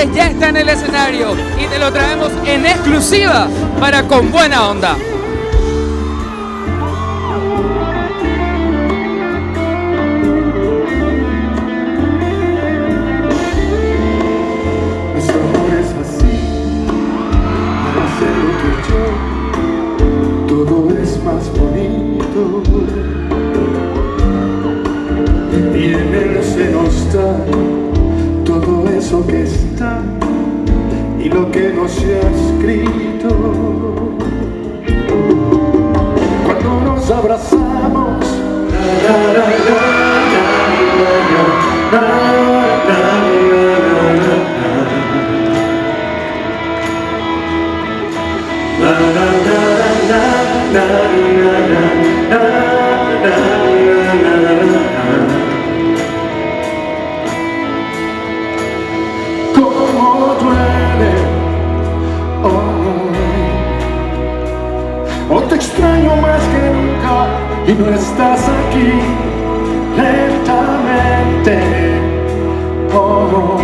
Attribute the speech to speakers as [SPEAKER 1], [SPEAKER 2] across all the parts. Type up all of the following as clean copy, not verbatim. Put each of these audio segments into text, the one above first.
[SPEAKER 1] González ya está en el escenario y te lo traemos en exclusiva para Con Buena Onda.
[SPEAKER 2] Todo es más bonito y en él se nos da todo eso que está y lo que no se ha escrito. Cuando nos abrazamos, como duele hoy te extraño más que nunca y no estás aquí lentamente hoy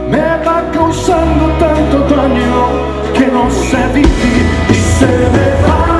[SPEAKER 2] me va causando tanto daño que no sé vivir y se me va.